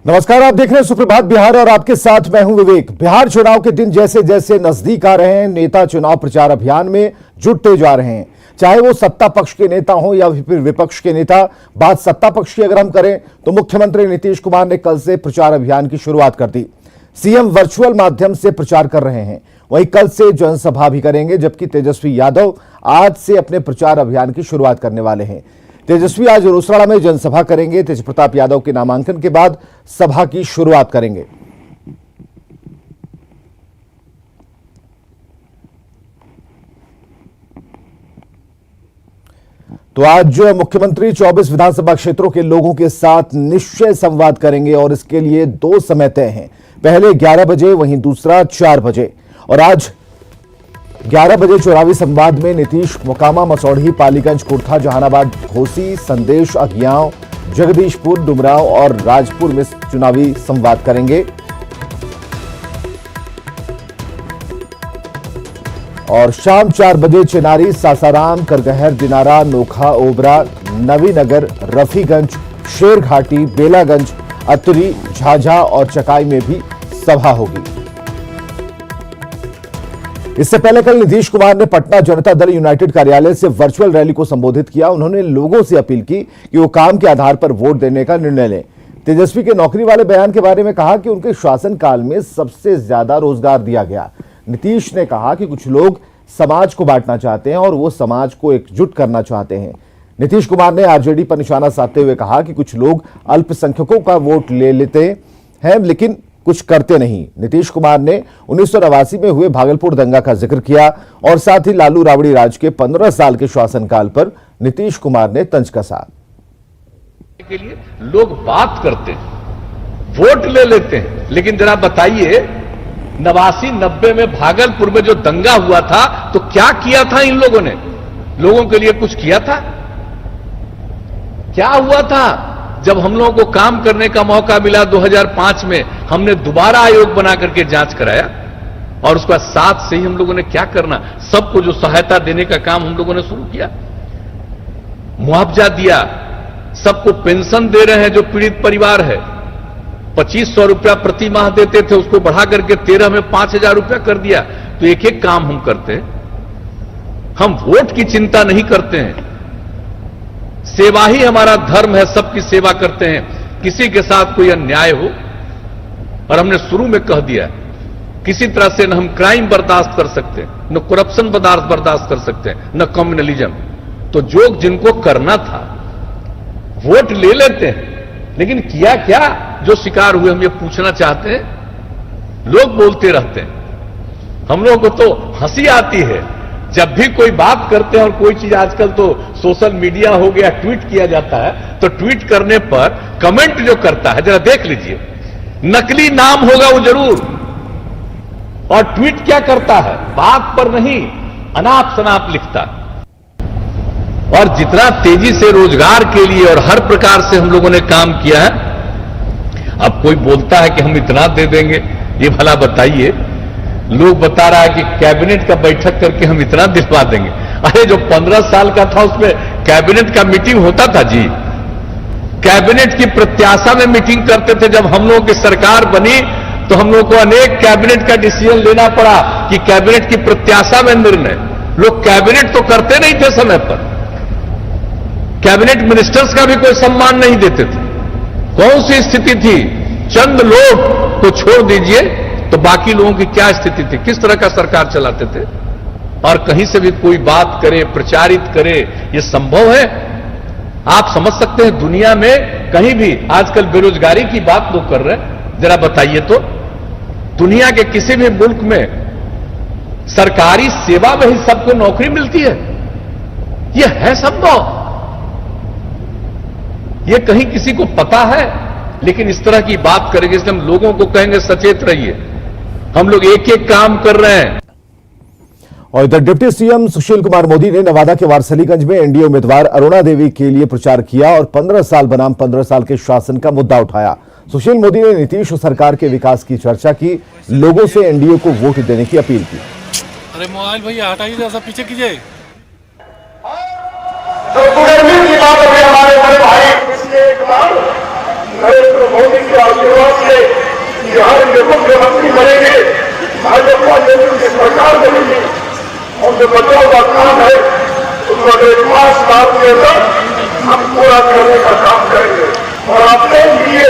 नमस्कार, आप देख रहे हैं सुप्रभात बिहार और आपके साथ मैं हूं विवेक। बिहार चुनाव के दिन जैसे जैसे नजदीक आ रहे हैं, नेता चुनाव प्रचार अभियान में जुटते जा रहे हैं, चाहे वो सत्ता पक्ष के नेता हो या फिर विपक्ष के नेता। बात सत्ता पक्ष की अगर हम करें तो मुख्यमंत्री नीतीश कुमार ने कल से प्रचार अभियान की शुरुआत कर दी। सीएम वर्चुअल माध्यम से प्रचार कर रहे हैं, वहीं कल से जनसभा भी करेंगे, जबकि तेजस्वी यादव आज से अपने प्रचार अभियान की शुरुआत करने वाले हैं। तेजस्वी आज रोसड़ा में जनसभा करेंगे, तेज प्रताप यादव के नामांकन के बाद सभा की शुरुआत करेंगे। तो आज मुख्यमंत्री 24 विधानसभा क्षेत्रों के लोगों के साथ निश्चय संवाद करेंगे और इसके लिए 2 समय तय हैं, पहले 11 बजे, वहीं दूसरा 4 बजे। और आज 11 बजे चुनावी संवाद में नीतीश मोकामा, मसौढ़ी, पालीगंज, कुर्था, जहानाबाद, घोसी, संदेश, अगियाव, जगदीशपुर, डुमराव और राजपुर में चुनावी संवाद करेंगे। और शाम 4 बजे चेनारी, सासाराम, करगहर, दिनारा, नोखा, ओबरा, नवीनगर, रफीगंज, शेरघाटी, बेलागंज, अतरी, झाझा और चकाई में भी सभा होगी। इससे पहले कल नीतीश कुमार ने पटना जनता दल यूनाइटेड कार्यालय से वर्चुअल रैली को संबोधित किया। उन्होंने लोगों से अपील की कि वो काम के आधार पर वोट देने का निर्णय लें। तेजस्वी के नौकरी वाले बयान के बारे में कहा कि उनके शासनकाल में सबसे ज्यादा रोजगार दिया गया। नीतीश ने कहा कि कुछ लोग समाज को बांटना चाहते हैं और वो समाज को एकजुट करना चाहते हैं। नीतीश कुमार ने आरजेडी पर निशाना साधते हुए कहा कि कुछ लोग अल्पसंख्यकों का वोट ले लेते हैं लेकिन कुछ करते नहीं। नीतीश कुमार ने 1989 में हुए भागलपुर दंगा का जिक्र किया और साथ ही लालू राबड़ी राज के 15 साल के शासनकाल पर नीतीश कुमार ने तंज कसा। के लिए लोग बात करते हैं, वोट ले लेते हैं, लेकिन जरा बताइए 89-90 में भागलपुर में जो दंगा हुआ था तो क्या किया था इन लोगों ने? लोगों के लिए कुछ किया था? क्या हुआ था? जब हम लोगों को काम करने का मौका मिला 2005 में, हमने दोबारा आयोग बना करके जांच कराया और उसका साथ से ही हम लोगों ने क्या करना, सबको जो सहायता देने का काम हम लोगों ने शुरू किया, मुआवजा दिया, सबको पेंशन दे रहे हैं जो पीड़ित परिवार है। 2500 रुपया प्रति माह देते थे, उसको बढ़ा करके 13 में 5000 रुपया कर दिया। तो एक एक काम हम करते हैं, हम वोट की चिंता नहीं करते हैं। सेवा ही हमारा धर्म है, सबकी सेवा करते हैं, किसी के साथ कोई अन्याय हो। और हमने शुरू में कह दिया किसी तरह से न हम क्राइम बर्दाश्त कर सकते हैं, न करप्शन बर्दाश्त कर सकते हैं, न कम्युनलिज्म। तो जो जिनको करना था वोट ले लेते हैं, लेकिन किया क्या? जो शिकार हुए हम ये पूछना चाहते हैं। लोग बोलते रहते हैं, हम लोगों को तो हंसी आती है जब भी कोई बात करते हैं। और कोई चीज आजकल तो सोशल मीडिया हो गया, ट्वीट किया जाता है, तो ट्वीट करने पर कमेंट जो करता है जरा देख लीजिए, नकली नाम होगा वो जरूर। और ट्वीट क्या करता है? बात पर नहीं, अनाप शनाप लिखता है। और जितना तेजी से रोजगार के लिए और हर प्रकार से हम लोगों ने काम किया है, अब कोई बोलता है कि हम इतना दे देंगे, ये भला बताइए। लोग बता रहा है कि कैबिनेट का बैठक करके हम इतना दिलवा देंगे। अरे जो 15 साल का था उसमें कैबिनेट का मीटिंग होता था जी। कैबिनेट की प्रत्याशा में मीटिंग करते थे। जब हम लोगों की सरकार बनी तो हम लोगों को अनेक कैबिनेट का डिसीजन लेना पड़ा कि कैबिनेट की प्रत्याशा में निर्णय। लोग कैबिनेट तो करते नहीं थे समय पर, कैबिनेट मिनिस्टर्स का भी कोई सम्मान नहीं देते थे। कौन सी स्थिति थी? चंद लोग को छोड़ दीजिए तो बाकी लोगों की क्या स्थिति थी, किस तरह का सरकार चलाते थे। और कहीं से भी कोई बात करे, प्रचारित करे, यह संभव है? आप समझ सकते हैं दुनिया में कहीं भी आजकल बेरोजगारी की बात लोग कर रहे हैं, जरा बताइए तो दुनिया के किसी भी मुल्क में सरकारी सेवा में ही सबको नौकरी मिलती है? यह है संभव? यह कहीं किसी को पता है? लेकिन इस तरह की बात करेंगे, इसलिए हम लोगों को कहेंगे सचेत रहिए, हम लोग एक एक काम कर रहे हैं। और इधर डिप्टी सीएम सुशील कुमार मोदी ने नवादा के वारसलीगंज में एनडीए उम्मीदवार अरुणा देवी के लिए प्रचार किया और 15 साल बनाम 15 साल के शासन का मुद्दा उठाया। सुशील मोदी ने नीतीश सरकार के विकास की चर्चा की, लोगों से एनडीए को वोट देने की अपील की। अरे मोबाइल भैया हटाइए, ऐसा पीछे कीजिए। जो कुकर्मी की बात अभी हमारे बड़े भाई पिछले एक बार नरेंद्र मोदी के आशीर्वाद मुख्यमंत्री बनेंगे, भाजपा नेतृत्व की सरकार बनेगी, और जो बचाव का काम है उसको 1 साल के अंदर हम पूरा करने का काम करेंगे। और अपने लिए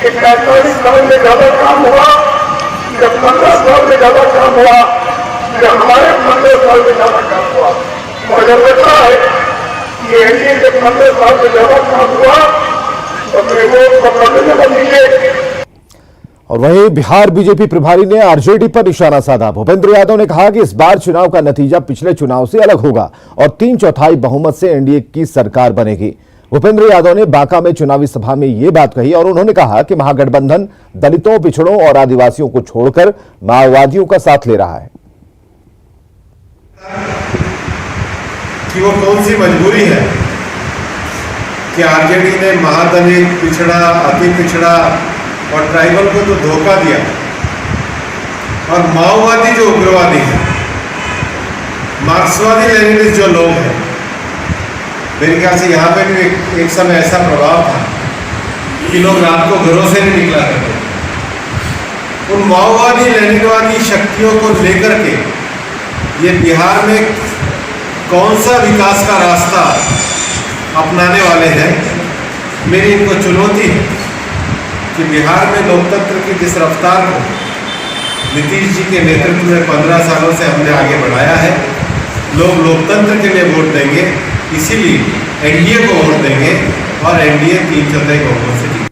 45 साल में ज्यादा काम हुआ या 15 साल में ज्यादा काम हुआ या हमारे 15 साल में ज्यादा काम हुआ, मगर लगता है कि एनडीए के 15 साल में ज्यादा काम हुआ तो फिर वो पकड़ने बनेंगे। और वहीं बिहार बीजेपी प्रभारी ने आरजेडी पर निशाना साधा। भूपेंद्र यादव ने कहा कि इस बार चुनाव का नतीजा पिछले चुनाव से अलग होगा और 3/4 बहुमत से एनडीए की सरकार बनेगी। भूपेंद्र यादव ने बांका में चुनावी सभा में ये बात कही और उन्होंने कहा कि महागठबंधन दलितों, पिछड़ों और आदिवासियों को छोड़कर माओवादियों का साथ ले रहा है। कि वो कौन सी मजबूरी है कि आरजेडी ने महादलित, पिछड़ा, अति पिछड़ा और ट्राइबल को तो धोखा दिया, और माओवादी जो उग्रवादी है, मार्क्सवादी लेनिनिस्ट जो लोग हैं, मेरे ख्याल से यहाँ पे भी एक समय ऐसा प्रभाव था कि लोग रात को घरों से नहीं निकला करते। उन माओवादी लेनिनवादी शक्तियों को लेकर के ये बिहार में कौन सा विकास का रास्ता अपनाने वाले हैं, मेरी इनको चुनौती है कि बिहार में लोकतंत्र की जिस रफ्तार को नीतीश जी के नेतृत्व में 15 सालों से हमने आगे बढ़ाया है, लोग लोकतंत्र के लिए वोट देंगे, इसीलिए एनडीए को वोट देंगे और एनडीए 3/4 बहुमत से जीतेगी।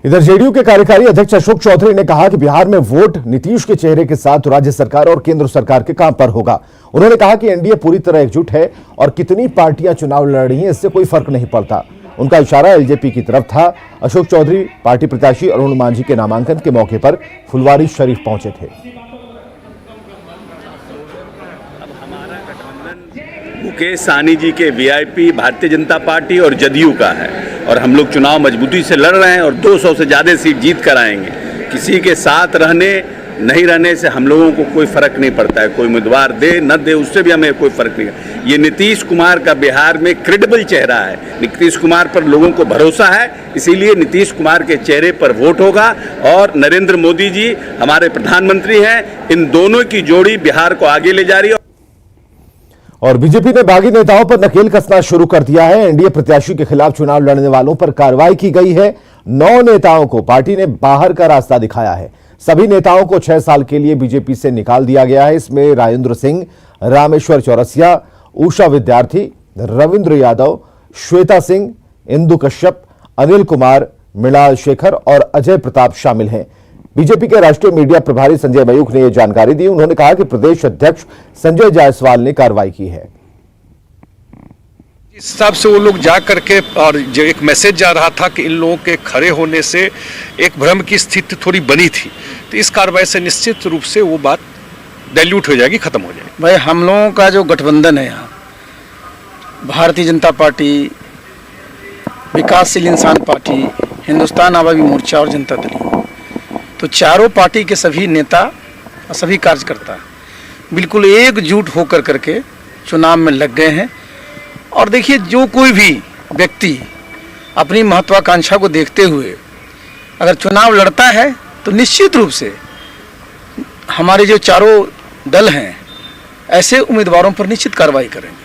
इधर जेडीयू के कार्यकारी अध्यक्ष अशोक चौधरी ने कहा कि बिहार में वोट नीतीश के चेहरे के साथ राज्य सरकार और केंद्र सरकार के काम पर होगा। उन्होंने कहा कि एनडीए पूरी तरह एकजुट है और कितनी पार्टियां चुनाव लड़ रही हैं इससे कोई फर्क नहीं पड़ता। उनका इशारा एलजेपी की तरफ था। अशोक चौधरी पार्टी प्रत्याशी अरुण मांझी के नामांकन के मौके पर फुलवारी शरीफ पहुंचे थे। मुकेश सहनी जी के वीआईपी भारतीय जनता पार्टी और जदयू का है, और हम लोग चुनाव मजबूती से लड़ रहे हैं और 200 से ज़्यादा सीट जीत कर आएंगे। किसी के साथ रहने नहीं रहने से हम लोगों को कोई फर्क नहीं पड़ता है, कोई उम्मीदवार दे न दे उससे भी हमें कोई फर्क नहीं है। ये नीतीश कुमार का बिहार में क्रेडिबल चेहरा है, नीतीश कुमार पर लोगों को भरोसा है, इसीलिए नीतीश कुमार के चेहरे पर वोट होगा। और नरेंद्र मोदी जी हमारे प्रधानमंत्री हैं, इन दोनों की जोड़ी बिहार को आगे ले जा रही है। और बीजेपी ने बागी नेताओं पर नकेल कसना शुरू कर दिया है। एनडीए प्रत्याशी के खिलाफ चुनाव लड़ने वालों पर कार्रवाई की गई है। 9 नेताओं को पार्टी ने बाहर का रास्ता दिखाया है। सभी नेताओं को 6 साल के लिए बीजेपी से निकाल दिया गया है। इसमें राजेंद्र सिंह, रामेश्वर चौरसिया, उषा विद्यार्थी, रविंद्र यादव, श्वेता सिंह, इंदु कश्यप, अनिल कुमार, मृणाल शेखर और अजय प्रताप शामिल हैं। बीजेपी के राष्ट्रीय मीडिया प्रभारी संजय मयूख ने यह जानकारी दी। उन्होंने कहा कि प्रदेश अध्यक्ष संजय जायसवाल ने कार्रवाई की है। इस हिसाब से वो लोग जा करके, और जो एक मैसेज जा रहा था कि इन लोगों के खड़े होने से एक भ्रम की स्थिति थोड़ी बनी थी, तो इस कार्रवाई से निश्चित रूप से वो बात डाइल्यूट हो जाएगी, खत्म हो जाएगी। भाई हम लोगों का जो गठबंधन है यहाँ, भारतीय जनता पार्टी, विकासशील इंसान पार्टी, हिंदुस्तान आवामी मोर्चा और जनता दल, तो चारों पार्टी के सभी नेता और सभी कार्यकर्ता बिल्कुल एकजुट होकर करके चुनाव में लग गए हैं। और देखिए, जो कोई भी व्यक्ति अपनी महत्वाकांक्षा को देखते हुए अगर चुनाव लड़ता है तो निश्चित रूप से हमारे जो चारों दल हैं ऐसे उम्मीदवारों पर निश्चित कार्रवाई करेंगे।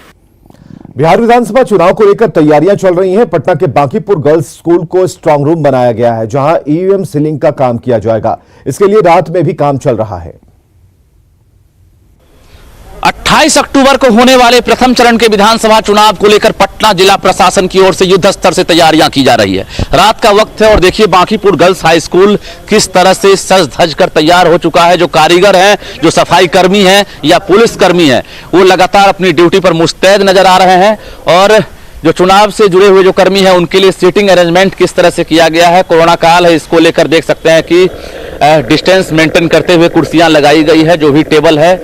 बिहार विधानसभा चुनाव को लेकर तैयारियां चल रही हैं। पटना के बांकीपुर गर्ल्स स्कूल को स्ट्रांग रूम बनाया गया है, जहां ईवीएम सीलिंग का काम किया जाएगा। इसके लिए रात में भी काम चल रहा है। 28 अक्टूबर को होने वाले प्रथम चरण के विधानसभा चुनाव को लेकर पटना जिला प्रशासन की ओर से युद्ध स्तर से तैयारियां की जा रही है। रात का वक्त है और देखिए बांकीपुर गर्ल्स हाई स्कूल किस तरह से सज धज कर तैयार हो चुका है। जो कारीगर हैं, जो सफाई कर्मी हैं या पुलिस कर्मी हैं, वो लगातार अपनी ड्यूटी पर मुस्तैद नजर आ रहे हैं। और जो चुनाव से जुड़े हुए जो कर्मी हैं उनके लिए सीटिंग अरेंजमेंट किस तरह से किया गया है। कोरोना काल है, इसको लेकर देख सकते हैं कि डिस्टेंस मेंटेन करते हुए कुर्सियां लगाई गई है। जो भी टेबल है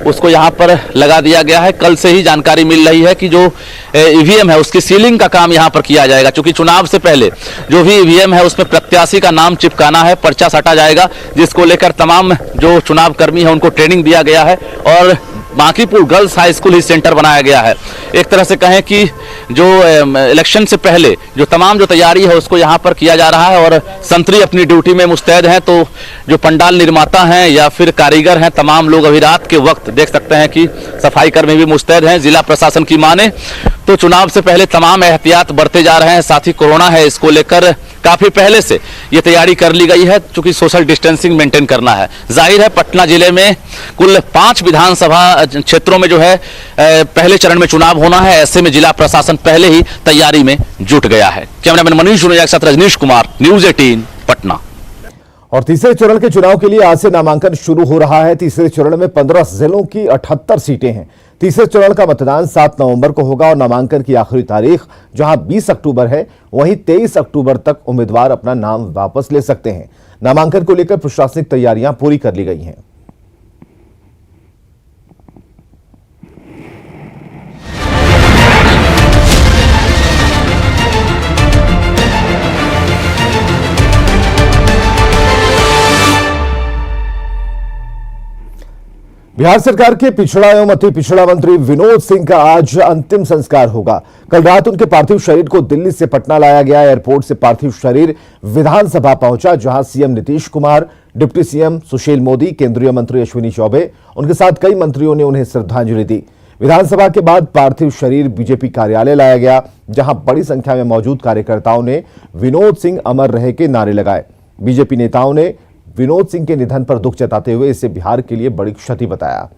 उसको यहां पर लगा दिया गया है। कल से ही जानकारी मिल रही है कि जो ईवीएम है उसकी सीलिंग का काम यहां पर किया जाएगा, क्योंकि चुनाव से पहले जो भी ईवीएम है उसमें प्रत्याशी का नाम चिपकाना है, पर्चा साटा जाएगा, जिसको लेकर तमाम जो चुनाव कर्मी है उनको ट्रेनिंग दिया गया है। और बांकीपुर गर्ल्स हाई स्कूल ही सेंटर बनाया गया है। एक तरह से कहें कि जो इलेक्शन से पहले जो तमाम जो तैयारी है उसको यहाँ पर किया जा रहा है और संतरी अपनी ड्यूटी में मुस्तैद हैं। तो जो पंडाल निर्माता हैं या फिर कारीगर हैं, तमाम लोग अभी रात के वक्त देख सकते हैं कि सफाई कर्मी भी मुस्तैद हैं। जिला प्रशासन की माने तो चुनाव से पहले तमाम एहतियात बरते जा रहे हैं। साथ ही कोरोना है, इसको लेकर काफी पहले से ये तैयारी कर ली गई है, चूंकि सोशल डिस्टेंसिंग मेंटेन करना है। जाहिर है पटना जिले में कुल 5 विधानसभा क्षेत्रों में जो है पहले चरण में चुनाव होना है। ऐसे में जिला प्रशासन पहले ही तैयारी में जुट गया है। कैमरामैन मनीष जुनेजा के साथ रजनीश कुमार, न्यूज़ 18 पटना। और तीसरे चरण के चुनाव के लिए आज से नामांकन शुरू हो रहा है। तीसरे चरण में 15 जिलों की 78 सीटें हैं। तीसरे चरण का मतदान 7 नवंबर को होगा और नामांकन की आखिरी तारीख जहां 20 अक्टूबर है, वहीं 23 अक्टूबर तक उम्मीदवार अपना नाम वापस ले सकते हैं। नामांकन को लेकर प्रशासनिक तैयारियां पूरी कर ली गई हैं। बिहार सरकार के पिछड़ा एवं अति पिछड़ा मंत्री विनोद सिंह का आज अंतिम संस्कार होगा। कल रात उनके पार्थिव शरीर को दिल्ली से पटना लाया गया। एयरपोर्ट से पार्थिव शरीर विधानसभा पहुंचा, जहां CM Nitish Kumar, deputy CM Sushil Modi, केंद्रीय मंत्री अश्विनी चौबे, उनके साथ कई मंत्रियों ने उन्हें श्रद्धांजलि दी। विधानसभा के बाद पार्थिव शरीर बीजेपी कार्यालय लाया गया, जहां बड़ी संख्या में मौजूद कार्यकर्ताओं ने विनोद सिंह अमर रहे के नारे लगाए। बीजेपी नेताओं ने विनोद सिंह के निधन पर दुख जताते हुए इसे बिहार के लिए बड़ी क्षति बताया।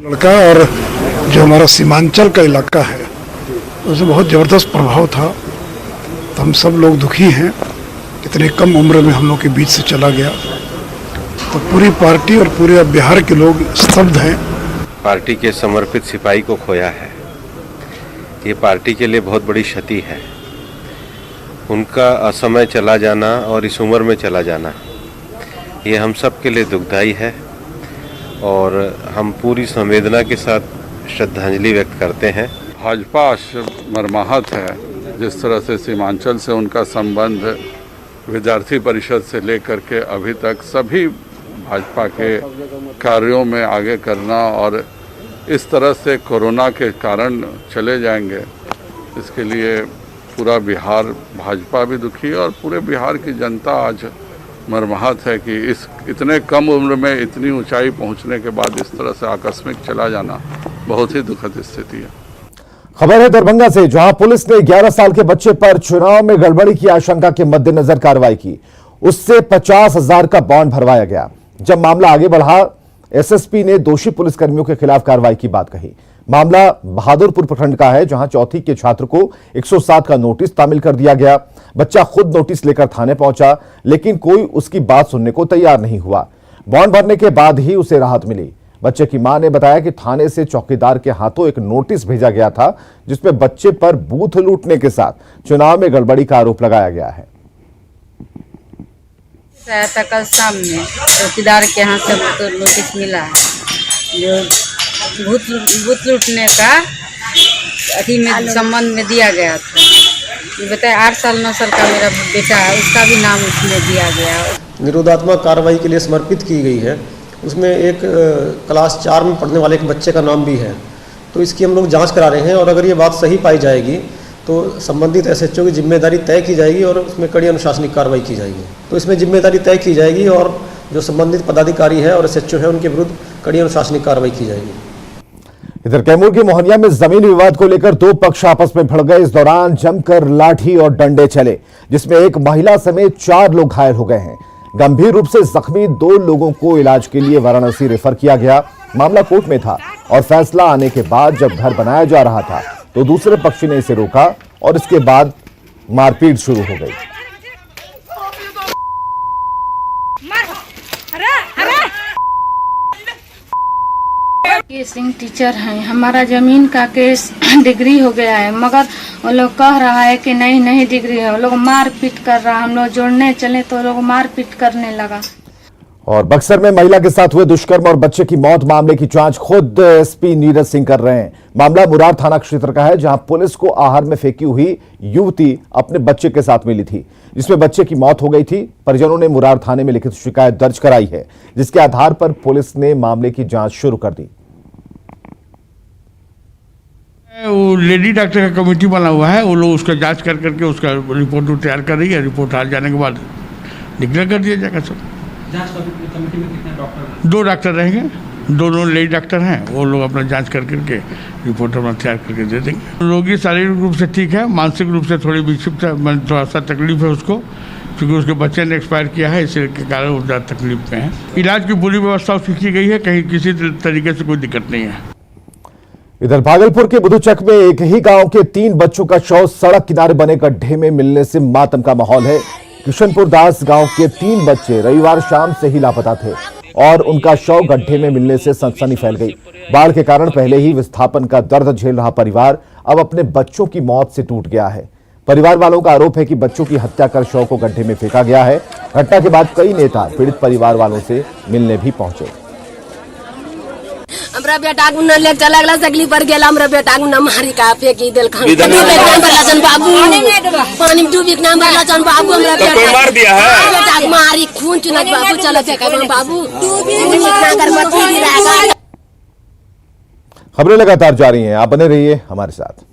लड़का और जो हमारा सीमांचल का इलाका है उसमें बहुत जबरदस्त प्रभाव था। तो हम सब लोग दुखी हैं, इतने कम उम्र में हम लोग के बीच से चला गया। तो पूरी पार्टी और पूरे बिहार के लोग स्तब्ध हैं। पार्टी के समर्पित सिपाही को खोया है, ये पार्टी के लिए बहुत बड़ी क्षति है। उनका असमय चला जाना और इस उम्र में चला जाना, ये हम सब के लिए दुखदाई है और हम पूरी संवेदना के साथ श्रद्धांजलि व्यक्त करते हैं। भाजपा मर्माहत है, जिस तरह से सीमांचल से उनका संबंध विद्यार्थी परिषद से लेकर के अभी तक सभी भाजपा के कार्यों में आगे करना और इस तरह से कोरोना के कारण चले जाएंगे, इसके लिए पूरा बिहार भाजपा भी दुखी है और पूरे बिहार की जनता आज मर्माहत है कि इस इतने कम उम्र में इतनी ऊंचाई पहुंचने के बाद इस तरह से आकस्मिक चला जाना बहुत ही दुखद स्थिति है। खबर है दरभंगा से, जहां पुलिस ने 11 साल के बच्चे पर चुनाव में गड़बड़ी की आशंका के मद्देनजर कार्रवाई की। उससे 50,000 का बॉन्ड भरवाया गया। जब मामला आगे बढ़ा, एसएसपी ने दोषी पुलिसकर्मियों के खिलाफ कार्रवाई की बात कही। मामला बहादुरपुर प्रखंड का है, जहां चौथी के छात्र को 107 का नोटिस तामील कर दिया गया। बच्चा खुद नोटिस लेकर थाने पहुंचा, लेकिन कोई उसकी बात सुनने को तैयार नहीं हुआ। बॉन्ड भरने के बाद ही उसे राहत मिली। बच्चे की मां ने बताया कि थाने से चौकीदार के हाथों एक नोटिस भेजा गया था, जिसमें बच्चे पर बूथ लूटने के साथ चुनाव में गड़बड़ी का आरोप लगाया गया है। कल शाम में चौकीदार के यहाँ से तो नोटिस मिला है, जो बूथ लूटने का अभी में संबंध में दिया गया था। ये बताए 8 साल 9 साल का मेरा बेटा है, उसका भी नाम उसमें दिया गया। निरोधात्मक कार्रवाई के लिए समर्पित की गई है। उसमें एक क्लास 4 में पढ़ने वाले एक बच्चे का नाम भी है। तो इसकी हम लोग जांच करा रहे हैं और अगर ये बात सही पाई जाएगी तो संबंधित एसएचओ की जिम्मेदारी तय की जाएगी और उसमें कड़ी अनुशासनिक कार्रवाई की जाएगी। तो इसमें जिम्मेदारी तय की जाएगी और जो संबंधित पदाधिकारी है और एसएचओ है उनके विरुद्ध कड़ी अनुशासनिक कार्रवाई की जाएगी। इधर कैमूर के मोहनिया में जमीन विवाद को लेकर 2 पक्ष आपस में भिड़ गए। इस दौरान जमकर लाठी और डंडे चले, जिसमें एक महिला समेत 4 लोग घायल हो गए हैं। गंभीर रूप से जख्मी 2 लोगों को इलाज के लिए वाराणसी रेफर किया गया। मामला कोर्ट में था और फैसला आने के बाद जब घर बनाया जा रहा था तो दूसरे पक्ष ने इसे रोका और इसके बाद मारपीट शुरू हो गई। सिंह टीचर हैं, हमारा जमीन का केस डिग्री हो गया है, मगर वो लोग कह रहा है कि नहीं डिग्री है। वो लोग मारपीट कर रहा, हम लोग जोड़ने चले तो लोग मारपीट करने लगा। और बक्सर में महिला के साथ हुए दुष्कर्म और बच्चे की मौत मामले की जांच खुद एसपी नीरज सिंह कर रहे हैं। मामला मुरार थाना क्षेत्र का है, जहां पुलिस को आहार में फेंकी हुई युवती अपने बच्चे के साथ मिली थी, जिसमें बच्चे की मौत हो गई थी। परिजनों ने मुरार थाने में लिखित शिकायत दर्ज कराई है, जिसके आधार पर पुलिस ने मामले की जांच शुरू कर दी। वो लेडी डॉक्टर का कमेटी बना हुआ है, वो लोग उसका जांच कर करके उसका रिपोर्ट तैयार कर रही है। रिपोर्ट आ जाने के बाद डिक्लेयर कर दिया जाएगा। सब जांच कमेटी में कितने डॉक्टर? 2 डॉक्टर रहेंगे, दोनों लेडी डॉक्टर हैं। वो लोग अपना जांच कर करके रिपोर्ट अपना तैयार करके दे देंगे। रोगी शारीरिक रूप से ठीक है, मानसिक रूप से थोड़ी विक्षिप्त है, थोड़ा सा तकलीफ है उसको, क्योंकि उसके बच्चे ने एक्सपायर किया है, इसी के कारण वो ज़्यादा तकलीफ में है। इलाज की पूरी व्यवस्था उसकी की गई है, कहीं किसी तरीके से कोई दिक्कत नहीं है। इधर भागलपुर के बुधुचक में एक ही गांव के 3 बच्चों का शव सड़क किनारे बने गड्ढे में मिलने से मातम का माहौल है। किशनपुर दास गांव के 3 बच्चे रविवार शाम से ही लापता थे और उनका शव गड्ढे में मिलने से सनसनी फैल गई। बाढ़ के कारण पहले ही विस्थापन का दर्द झेल रहा परिवार अब अपने बच्चों की मौत से टूट गया है। परिवार वालों का आरोप है कि बच्चों की हत्या कर शव को गड्ढे में फेंका गया है। घटना के बाद कई नेता पीड़ित परिवार वालों से मिलने भी पहुंचे। हमरा बेटा को न ले चला गला सकली पर गेला, हमरा बेटा को न मारी का फेंकी देल खान बाबू पानी में डूबी के नाम बरला चन बाबू हमरा बेटा मार दिया है। बेटा को मारी खून चुनत बाबू चला फेंका बाबू इतना कर मत गिरा। खबरें लगातार जारी हैं, आप बने रहिए हमारे साथ।